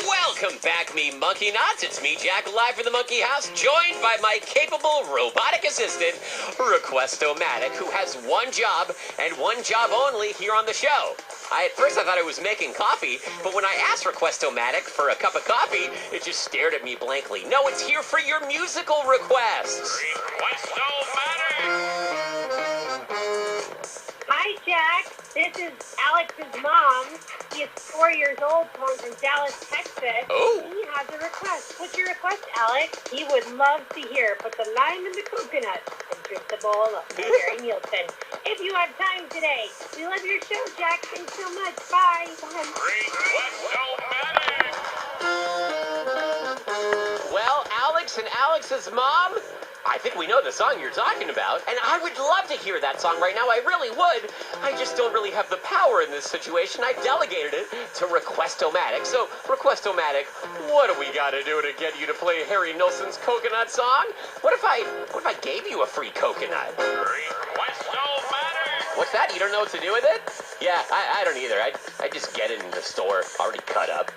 Welcome back, me monkey nuts. It's me, Jack, live from the Monkey House, joined by my capable robotic assistant, Request-O-Matic, who has one job and one job only here on the show. At first I thought I was making coffee, but when I asked Request-O-Matic for a cup of coffee, it just stared at me blankly. No, it's here for your musical requests. Request-O-Matic! Hi, Jack. This is Alex's mom. He is 4 years old, calling from Dallas, Texas. Oh. He has a request. What's your request, Alex? He would love to hear "Put the Lime in the Coconut" and drink the bowl of Harry Nielsen. If you have time today, we love your show, Jack. Thanks so much. Bye. Well, Alex and Alex's mom, I think we know the song you're talking about, and I would love to hear that song right now. I really would. I just don't really have the power in this situation. I delegated it to Request-O-Matic. So, Request-O-Matic, what do we got to do to get you to play Harry Nilsson's Coconut song? What if I gave you a free coconut? Request-O-Matic! What's that? You don't know what to do with it? Yeah, I don't either. I just get it in the store, already cut up.